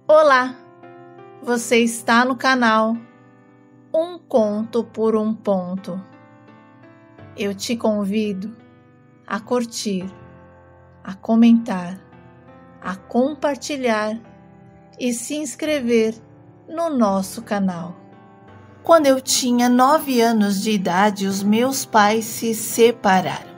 Olá, você está no canal Um Conto por um Ponto. Eu te convido a curtir, a comentar, a compartilhar e se inscrever no nosso canal. Quando eu tinha 9 anos de idade, os meus pais se separaram.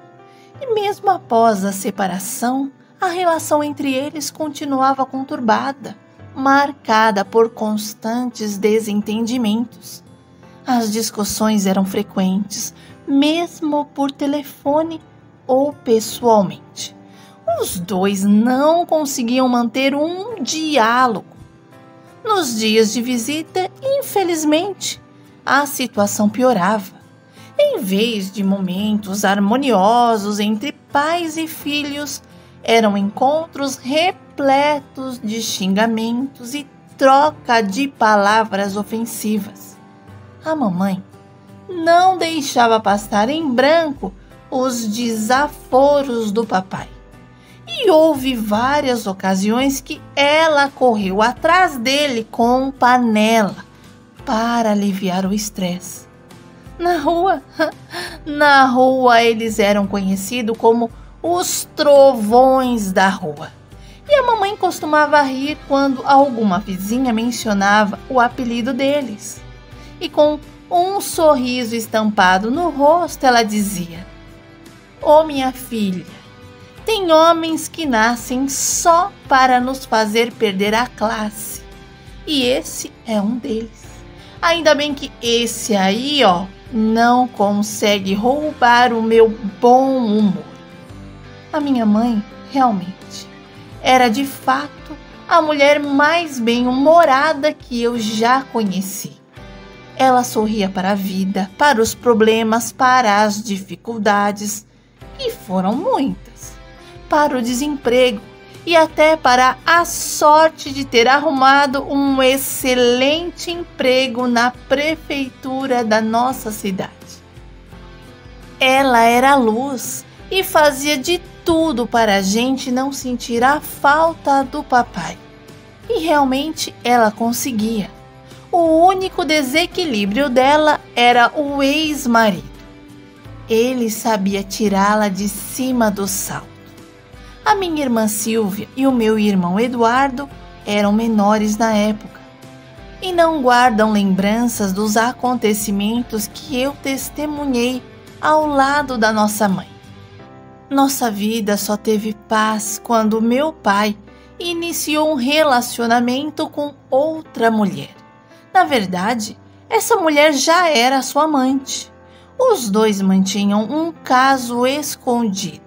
E mesmo após a separação, a relação entre eles continuava conturbada, marcada por constantes desentendimentos. As discussões eram frequentes, mesmo por telefone ou pessoalmente. Os dois não conseguiam manter um diálogo. Nos dias de visita, infelizmente, a situação piorava. Em vez de momentos harmoniosos entre pais e filhos, eram encontros repletos de xingamentos e troca de palavras ofensivas. A mamãe não deixava passar em branco os desaforos do papai. E houve várias ocasiões que ela correu atrás dele com panela para aliviar o estresse. Na rua eles eram conhecidos como os trovões da rua. E a mamãe costumava rir quando alguma vizinha mencionava o apelido deles. E com um sorriso estampado no rosto, ela dizia: "Ô minha filha, tem homens que nascem só para nos fazer perder a classe. E esse é um deles. Ainda bem que esse aí, não consegue roubar o meu bom humor." A minha mãe, realmente, era de fato a mulher mais bem-humorada que eu já conheci. Ela sorria para a vida, para os problemas, para as dificuldades, e foram muitas, para o desemprego e até para a sorte de ter arrumado um excelente emprego na prefeitura da nossa cidade. Ela era a luz e fazia de tudo para a gente não sentir a falta do papai. E realmente ela conseguia. O único desequilíbrio dela era o ex-marido. Ele sabia tirá-la de cima do salto. A minha irmã Silvia e o meu irmão Eduardo eram menores na época e não guardam lembranças dos acontecimentos que eu testemunhei ao lado da nossa mãe. Nossa vida só teve paz quando meu pai iniciou um relacionamento com outra mulher. Na verdade, essa mulher já era sua amante. Os dois mantinham um caso escondido.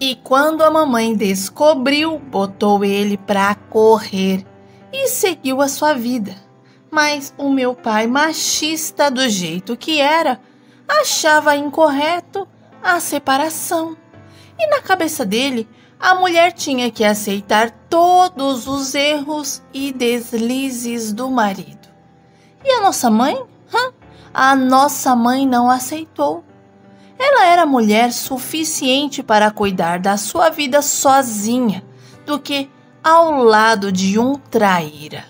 E quando a mamãe descobriu, botou ele para correr e seguiu a sua vida. Mas o meu pai, machista do jeito que era, achava incorreto a separação. E na cabeça dele, a mulher tinha que aceitar todos os erros e deslizes do marido. E a nossa mãe? A nossa mãe não aceitou. Ela era mulher suficiente para cuidar da sua vida sozinha, do que ao lado de um traíra.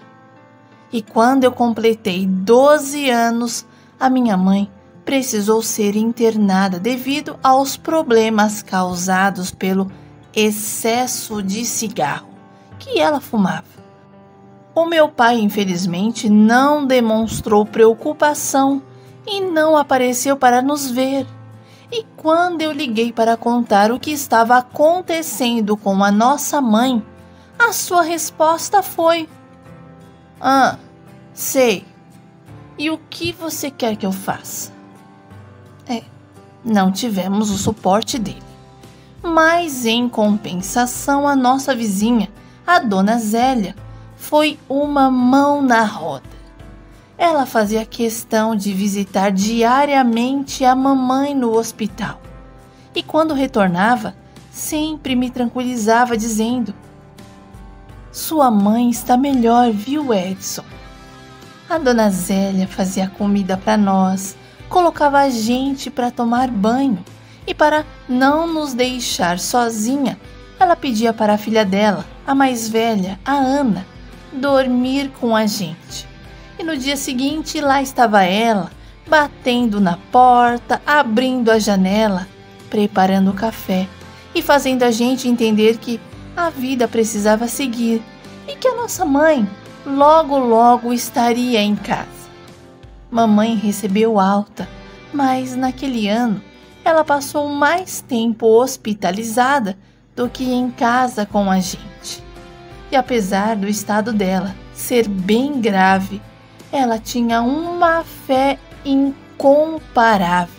E quando eu completei 12 anos, a minha mãe precisou ser internada devido aos problemas causados pelo excesso de cigarro que ela fumava. O meu pai, infelizmente, não demonstrou preocupação e não apareceu para nos ver. E quando eu liguei para contar o que estava acontecendo com a nossa mãe, a sua resposta foi: sei. E o que você quer que eu faça? Não tivemos o suporte dele. Mas, em compensação, a nossa vizinha, a dona Zélia, foi uma mão na roda. Ela fazia questão de visitar diariamente a mamãe no hospital. E quando retornava, sempre me tranquilizava dizendo: "Sua mãe está melhor, viu, Edson?" A dona Zélia fazia comida para nós, colocava a gente para tomar banho e, para não nos deixar sozinha, ela pedia para a filha dela, a mais velha, a Ana, dormir com a gente. E no dia seguinte, lá estava ela, batendo na porta, abrindo a janela, preparando o café e fazendo a gente entender que a vida precisava seguir e que a nossa mãe logo logo estaria em casa. Mamãe recebeu alta, mas naquele ano ela passou mais tempo hospitalizada do que em casa com a gente. E apesar do estado dela ser bem grave, ela tinha uma fé incomparável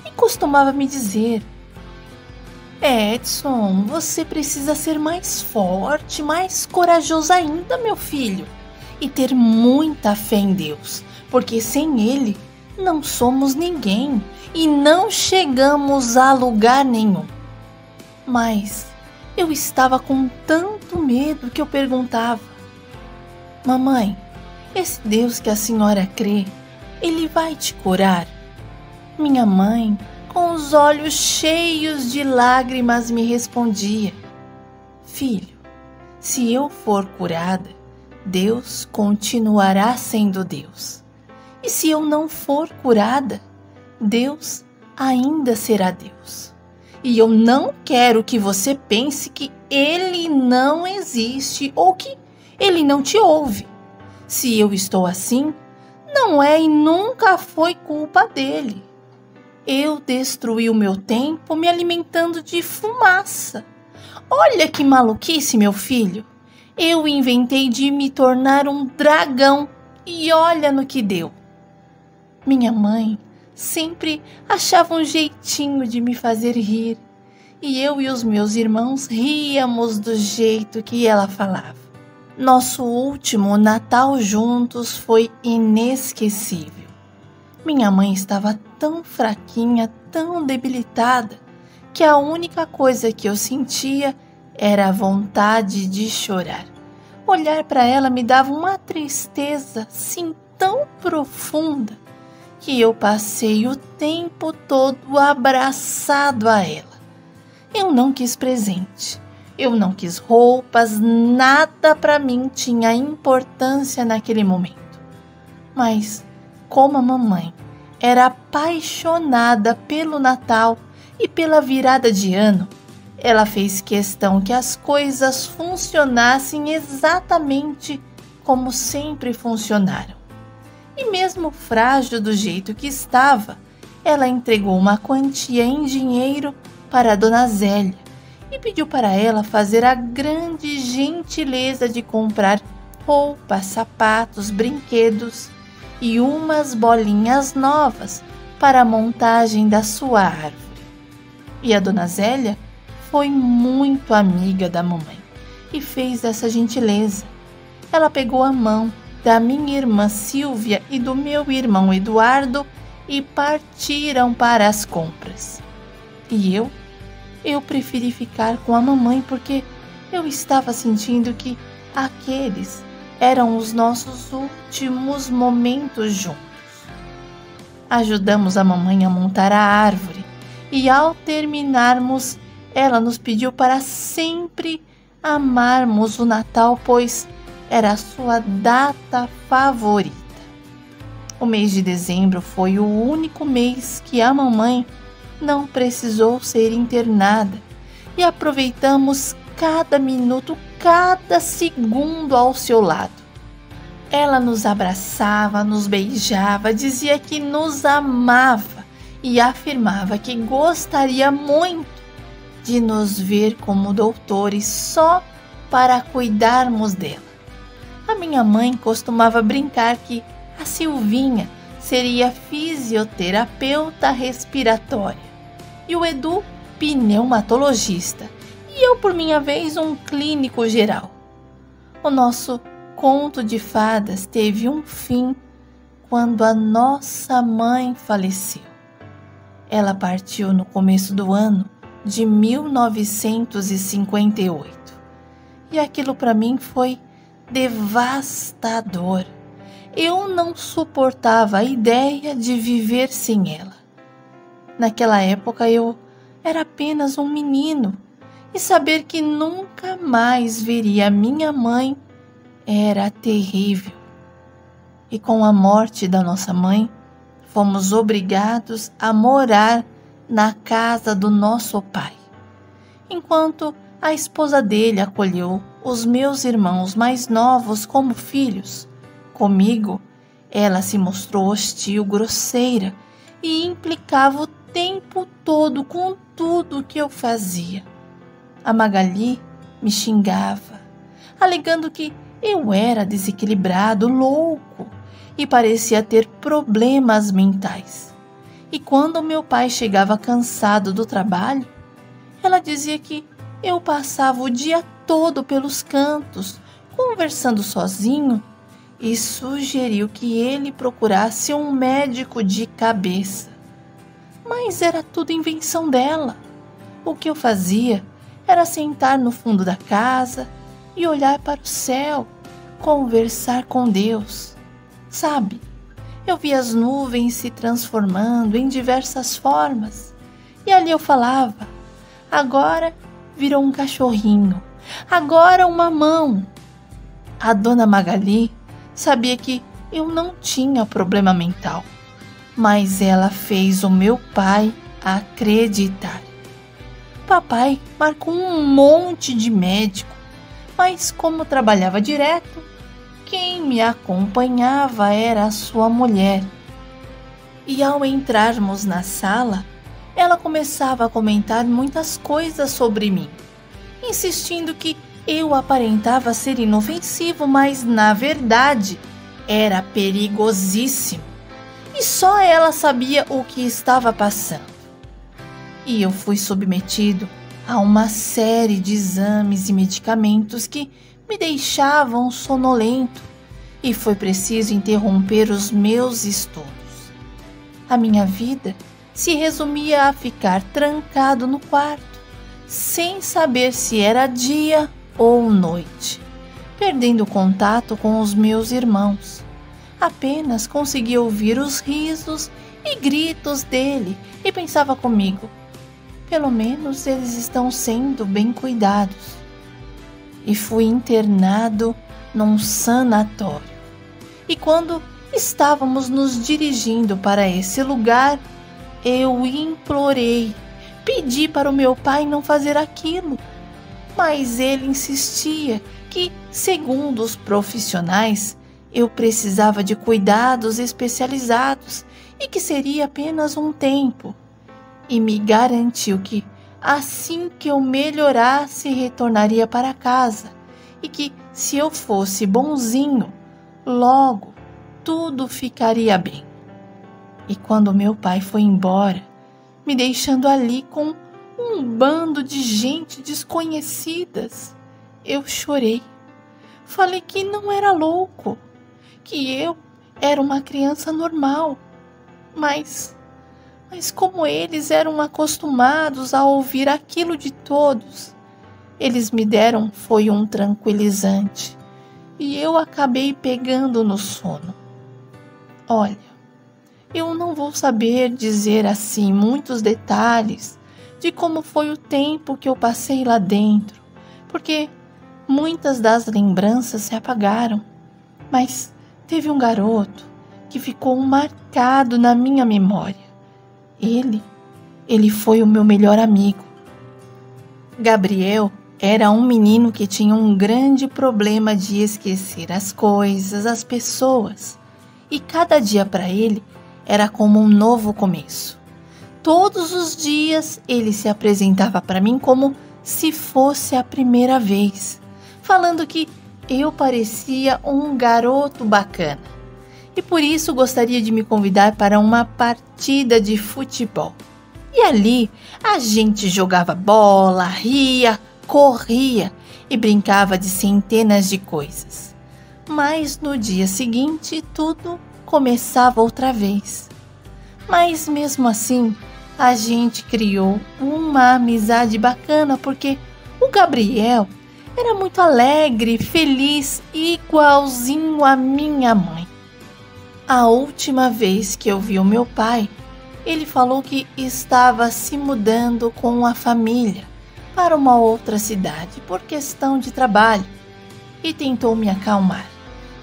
e costumava me dizer: Edson, você precisa ser mais forte, mais corajoso ainda, meu filho, e ter muita fé em Deus, porque sem Ele não somos ninguém e não chegamos a lugar nenhum. Mas eu estava com tanto medo que eu perguntava: Mamãe, esse Deus que a senhora crê, Ele vai te curar? Minha mãe, com os olhos cheios de lágrimas, me respondia: Filho, se eu for curada, Deus continuará sendo Deus. E se eu não for curada, Deus ainda será Deus. E eu não quero que você pense que Ele não existe ou que Ele não te ouve. Se eu estou assim, não é e nunca foi culpa dele. Eu destruí o meu tempo me alimentando de fumaça. Olha que maluquice, meu filho. Eu inventei de me tornar um dragão e olha no que deu. Minha mãe sempre achava um jeitinho de me fazer rir e eu e os meus irmãos ríamos do jeito que ela falava. Nosso último Natal juntos foi inesquecível. Minha mãe estava tão fraquinha, tão debilitada, que a única coisa que eu sentia era a vontade de chorar. Olhar para ela me dava uma tristeza assim tão profunda que eu passei o tempo todo abraçado a ela. Eu não quis presente, eu não quis roupas, nada para mim tinha importância naquele momento. Mas, como a mamãe era apaixonada pelo Natal e pela virada de ano, ela fez questão que as coisas funcionassem exatamente como sempre funcionaram. E mesmo frágil do jeito que estava, ela entregou uma quantia em dinheiro para a Dona Zélia e pediu para ela fazer a grande gentileza de comprar roupas, sapatos, brinquedos e umas bolinhas novas para a montagem da sua árvore. E a Dona Zélia foi muito amiga da mamãe e fez essa gentileza. Ela pegou a mão da minha irmã Silvia e do meu irmão Eduardo e partiram para as compras. E eu preferi ficar com a mamãe porque eu estava sentindo que aqueles eram os nossos últimos momentos juntos. Ajudamos a mamãe a montar a árvore e ao terminarmos, ela nos pediu para sempre amarmos o Natal, pois era a sua data favorita. O mês de dezembro foi o único mês que a mamãe não precisou ser internada e aproveitamos cada minuto, cada segundo ao seu lado. Ela nos abraçava, nos beijava, dizia que nos amava e afirmava que gostaria muito de nos ver como doutores só para cuidarmos dela. A minha mãe costumava brincar que a Silvinha seria fisioterapeuta respiratória e o Edu pneumatologista e eu, por minha vez, um clínico geral. O nosso conto de fadas teve um fim quando a nossa mãe faleceu. Ela partiu no começo do ano de 1958 e aquilo para mim foi devastador. Eu não suportava a ideia de viver sem ela. Naquela época eu era apenas um menino e saber que nunca mais veria minha mãe era terrível. E com a morte da nossa mãe, fomos obrigados a morar na casa do nosso pai, enquanto a esposa dele acolheu os meus irmãos mais novos como filhos. Comigo, ela se mostrou hostil, grosseira e implicava o tempo todo com tudo que eu fazia. A Magali me xingava, alegando que eu era desequilibrado, louco e parecia ter problemas mentais. E quando meu pai chegava cansado do trabalho, ela dizia que eu passava o dia todo pelos cantos, conversando sozinho, e sugeriu que ele procurasse um médico de cabeça. Mas era tudo invenção dela. O que eu fazia era sentar no fundo da casa e olhar para o céu, conversar com Deus. Sabe, eu via as nuvens se transformando em diversas formas, e ali eu falava: agora virou um cachorrinho, agora uma mão. A dona Magali sabia que eu não tinha problema mental, mas ela fez o meu pai acreditar. Papai marcou um monte de médico, mas como trabalhava direto, quem me acompanhava era a sua mulher. E ao entrarmos na sala, ela começava a comentar muitas coisas sobre mim, insistindo que eu aparentava ser inofensivo, mas na verdade era perigosíssimo. E só ela sabia o que estava passando. E eu fui submetido a uma série de exames e medicamentos que me deixavam sonolento, e foi preciso interromper os meus estudos. A minha vida se resumia a ficar trancado no quarto, sem saber se era dia ou noite, perdendo contato com os meus irmãos. Apenas conseguia ouvir os risos e gritos dele e pensava comigo: pelo menos eles estão sendo bem cuidados. E fui internado num sanatório. E quando estávamos nos dirigindo para esse lugar, eu implorei, pedi para o meu pai não fazer aquilo, mas ele insistia que, segundo os profissionais, eu precisava de cuidados especializados e que seria apenas um tempo, e me garantiu que, assim que eu melhorasse, retornaria para casa e que, se eu fosse bonzinho, logo tudo ficaria bem. E quando meu pai foi embora, me deixando ali com um bando de gente desconhecidas, eu chorei. Falei que não era louco, que eu era uma criança normal, mas como eles eram acostumados a ouvir aquilo de todos, eles me deram foi um tranquilizante e eu acabei pegando no sono. Olha, eu não vou saber dizer assim muitos detalhes de como foi o tempo que eu passei lá dentro, porque muitas das lembranças se apagaram, mas teve um garoto que ficou marcado na minha memória. Ele foi o meu melhor amigo. Gabriel era um menino que tinha um grande problema de esquecer as coisas, as pessoas, e cada dia para ele era como um novo começo. Todos os dias ele se apresentava para mim como se fosse a primeira vez, falando que eu parecia um garoto bacana e por isso gostaria de me convidar para uma partida de futebol. E ali a gente jogava bola, ria, corria e brincava de centenas de coisas. Mas no dia seguinte tudo começava outra vez. Mas mesmo assim, a gente criou uma amizade bacana porque o Gabriel era muito alegre, feliz, igualzinho a minha mãe. A última vez que eu vi o meu pai, ele falou que estava se mudando com a família para uma outra cidade por questão de trabalho. e tentou me acalmar,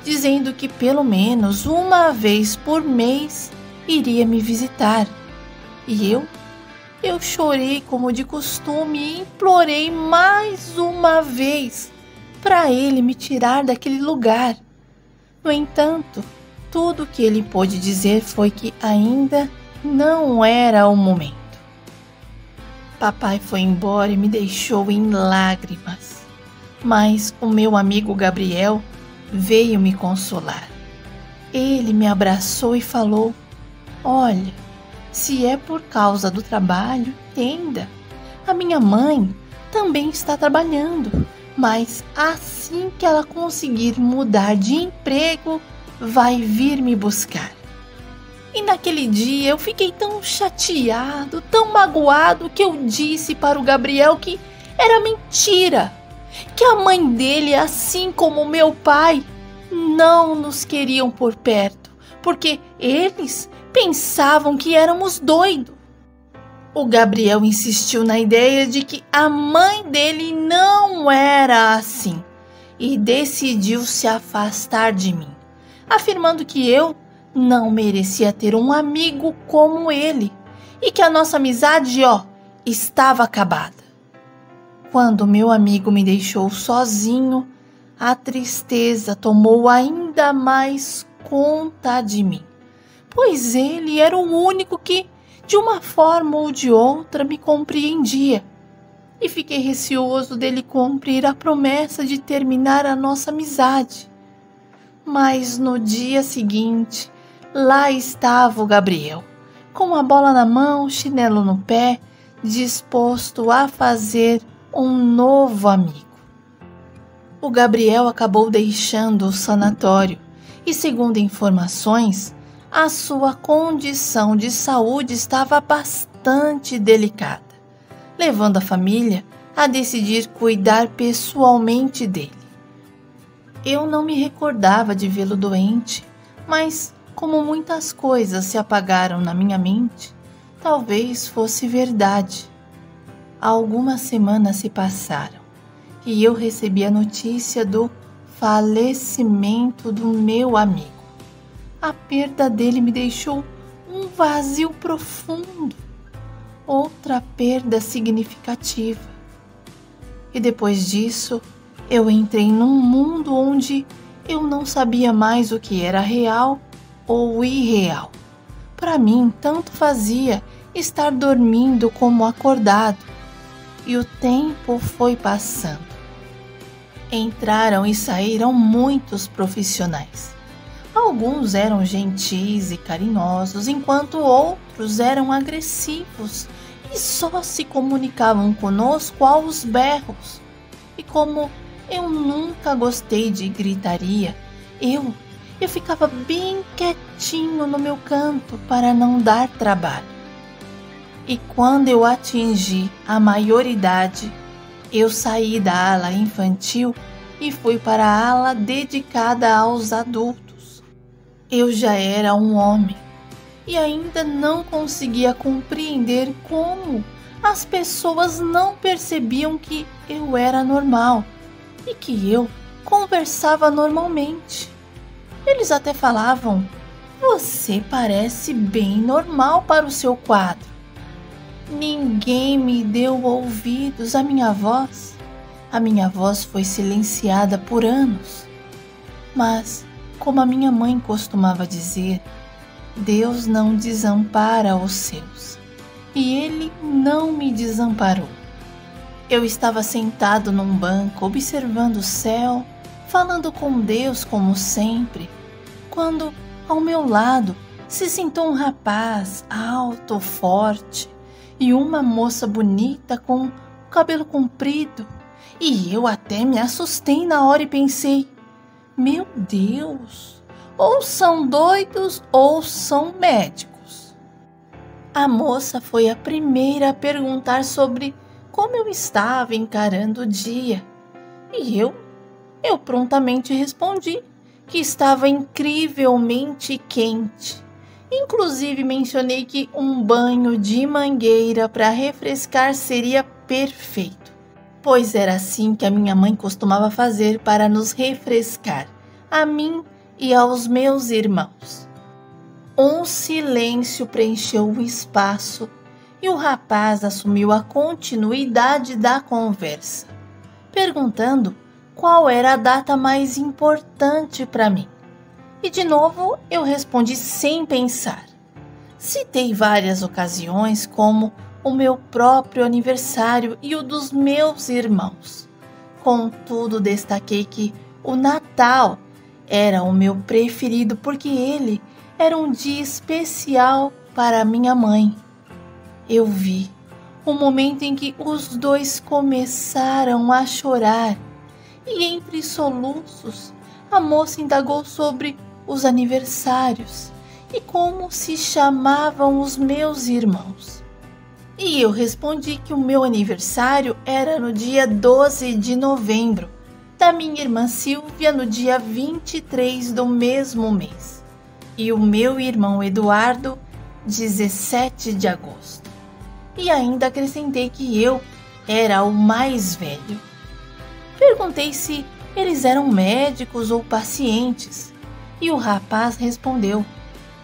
dizendo que pelo menos uma vez por mês iria me visitar. E eu chorei como de costume e implorei mais uma vez para ele me tirar daquele lugar. No entanto, tudo o que ele pôde dizer foi que ainda não era o momento. Papai foi embora e me deixou em lágrimas, mas o meu amigo Gabriel veio me consolar. Ele me abraçou e falou: "Olha, se é por causa do trabalho, entenda. A minha mãe também está trabalhando, mas assim que ela conseguir mudar de emprego, vai vir me buscar." E naquele dia eu fiquei tão chateado, tão magoado, que eu disse para o Gabriel que era mentira, que a mãe dele, assim como meu pai, não nos queriam por perto, porque eles pensavam que éramos doidos. O Gabriel insistiu na ideia de que a mãe dele não era assim e decidiu se afastar de mim, afirmando que eu não merecia ter um amigo como ele e que a nossa amizade, estava acabada. Quando meu amigo me deixou sozinho, a tristeza tomou ainda mais conta de mim, pois ele era o único que, de uma forma ou de outra, me compreendia. E fiquei receoso dele cumprir a promessa de terminar a nossa amizade. Mas no dia seguinte, lá estava o Gabriel, com a bola na mão, chinelo no pé, disposto a fazer um novo amigo. O Gabriel acabou deixando o sanatório e, segundo informações, a sua condição de saúde estava bastante delicada, levando a família a decidir cuidar pessoalmente dele. Eu não me recordava de vê-lo doente, mas como muitas coisas se apagaram na minha mente, talvez fosse verdade. Algumas semanas se passaram e eu recebi a notícia do falecimento do meu amigo. A perda dele me deixou um vazio profundo, outra perda significativa. E depois disso, eu entrei num mundo onde eu não sabia mais o que era real ou irreal. Para mim, tanto fazia estar dormindo como acordado. E o tempo foi passando. Entraram e saíram muitos profissionais. Alguns eram gentis e carinhosos, enquanto outros eram agressivos e só se comunicavam conosco aos berros. E como eu nunca gostei de gritaria, eu ficava bem quietinho no meu canto para não dar trabalho. E quando eu atingi a maioridade, eu saí da ala infantil e fui para a ala dedicada aos adultos. Eu já era um homem e ainda não conseguia compreender como as pessoas não percebiam que eu era normal e que eu conversava normalmente. Eles até falavam: "Você parece bem normal para o seu quadro." Ninguém me deu ouvidos à minha voz. A minha voz foi silenciada por anos. Mas, como a minha mãe costumava dizer, Deus não desampara os seus. E Ele não me desamparou. Eu estava sentado num banco, observando o céu, falando com Deus como sempre, quando, ao meu lado, se sentou um rapaz alto, forte, e uma moça bonita com o cabelo comprido. E eu até me assustei na hora e pensei: meu Deus, ou são doidos ou são médicos. A moça foi a primeira a perguntar sobre como eu estava encarando o dia. E eu prontamente respondi que estava incrivelmente quente. Inclusive mencionei que um banho de mangueira para refrescar seria perfeito, pois era assim que a minha mãe costumava fazer para nos refrescar, a mim e aos meus irmãos. Um silêncio preencheu o espaço e o rapaz assumiu a continuidade da conversa, perguntando qual era a data mais importante para mim. E de novo eu respondi sem pensar. Citei várias ocasiões, como o meu próprio aniversário e o dos meus irmãos. Contudo, destaquei que o Natal era o meu preferido porque ele era um dia especial para minha mãe. Eu vi o momento em que os dois começaram a chorar e, entre soluços, a moça indagou sobre os aniversários e como se chamavam os meus irmãos. E eu respondi que o meu aniversário era no dia 12 de novembro, da minha irmã Silvia no dia 23 do mesmo mês, e o meu irmão Eduardo, 17 de agosto. E ainda acrescentei que eu era o mais velho. Perguntei se eles eram médicos ou pacientes, e o rapaz respondeu: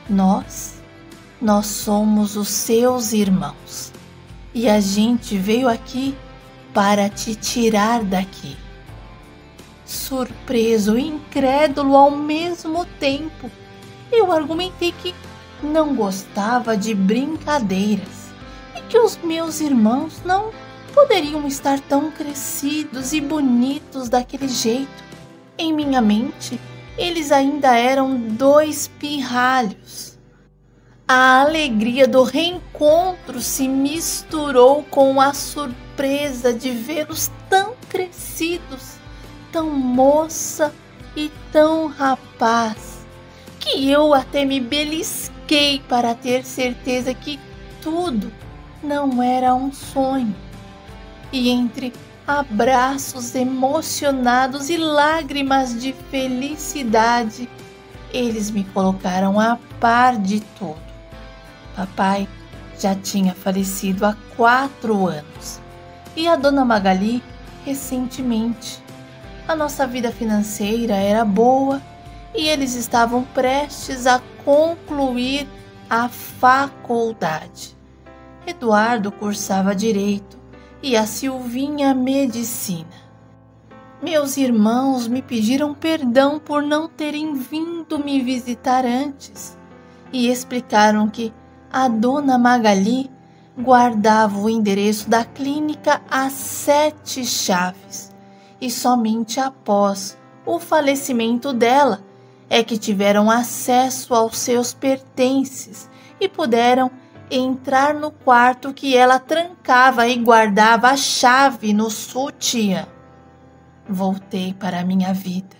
Nós somos os seus irmãos, e a gente veio aqui para te tirar daqui. Surpreso e incrédulo ao mesmo tempo, eu argumentei que não gostava de brincadeiras e que os meus irmãos não poderiam estar tão crescidos e bonitos daquele jeito. Em minha mente, eles ainda eram 2 pirralhos. A alegria do reencontro se misturou com a surpresa de vê-los tão crescidos, tão moça e tão rapaz, que eu até me belisquei para ter certeza que tudo não era um sonho. E entre abraços emocionados e lágrimas de felicidade, eles me colocaram a par de tudo. Papai já tinha falecido há 4 anos e a dona Magali recentemente. A nossa vida financeira era boa e eles estavam prestes a concluir a faculdade. Eduardo cursava Direito e a Silvinha Medicina. Meus irmãos me pediram perdão por não terem vindo me visitar antes e explicaram que a dona Magali guardava o endereço da clínica a 7 chaves e somente após o falecimento dela é que tiveram acesso aos seus pertences e puderam entrar no quarto que ela trancava e guardava a chave no sutiã. Voltei para a minha vida,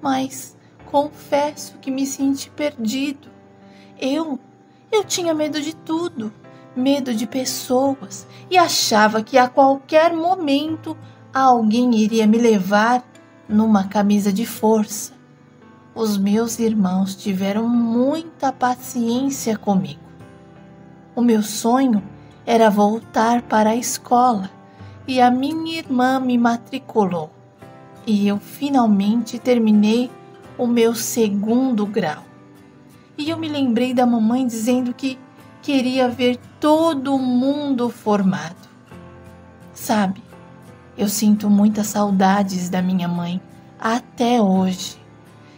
mas confesso que me senti perdido. Eu tinha medo de tudo, medo de pessoas, e achava que a qualquer momento alguém iria me levar numa camisa de força. Os meus irmãos tiveram muita paciência comigo. O meu sonho era voltar para a escola e a minha irmã me matriculou. E eu finalmente terminei o meu 2º grau. E eu me lembrei da mamãe dizendo que queria ver todo mundo formado. Sabe, eu sinto muitas saudades da minha mãe até hoje.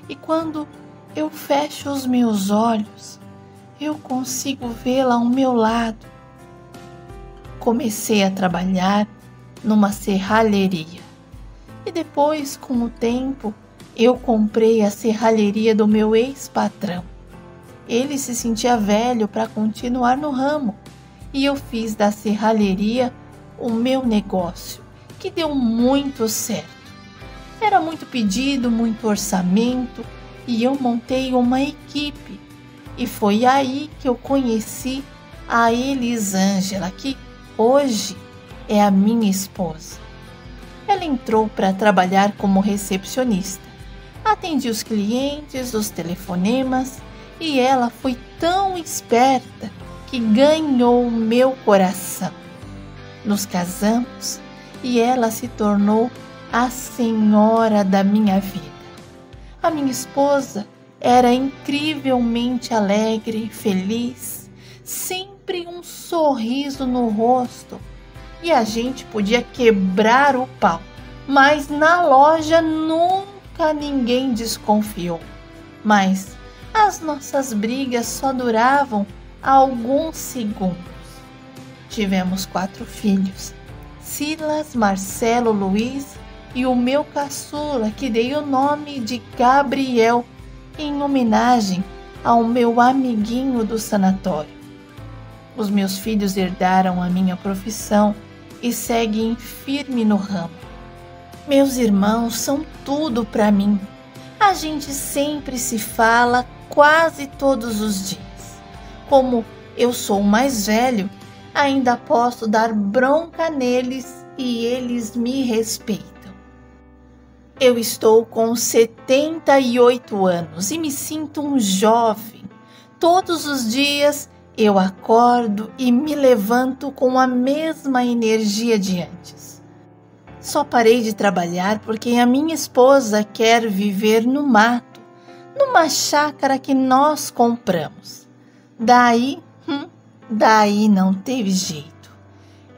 E quando eu fecho os meus olhos, eu consigo vê-la ao meu lado. Comecei a trabalhar numa serralheria. E depois, com o tempo, eu comprei a serralheria do meu ex-patrão. Ele se sentia velho para continuar no ramo e eu fiz da serralheria o meu negócio, que deu muito certo. Era muito pedido, muito orçamento e eu montei uma equipe. E foi aí que eu conheci a Elisângela, que hoje é a minha esposa. Ela entrou para trabalhar como recepcionista. Atendi os clientes, os telefonemas, e ela foi tão esperta que ganhou o meu coração. Nos casamos e ela se tornou a senhora da minha vida. A minha esposa era incrivelmente alegre, feliz, sempre um sorriso no rosto, e a gente podia quebrar o pau, mas na loja nunca ninguém desconfiou. Mas as nossas brigas só duravam alguns segundos. Tivemos 4 filhos, Silas, Marcelo, Luiz e o meu caçula, que dei o nome de Gabriel, em homenagem ao meu amiguinho do sanatório. Os meus filhos herdaram a minha profissão e seguem firme no ramo. Meus irmãos são tudo para mim. A gente sempre se fala quase todos os dias. Como eu sou o mais velho, ainda posso dar bronca neles e eles me respeitam. Eu estou com 78 anos e me sinto um jovem. Todos os dias eu acordo e me levanto com a mesma energia de antes. Só parei de trabalhar porque a minha esposa quer viver no mato, numa chácara que nós compramos. Daí não teve jeito.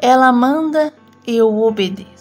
Ela manda, eu obedeço.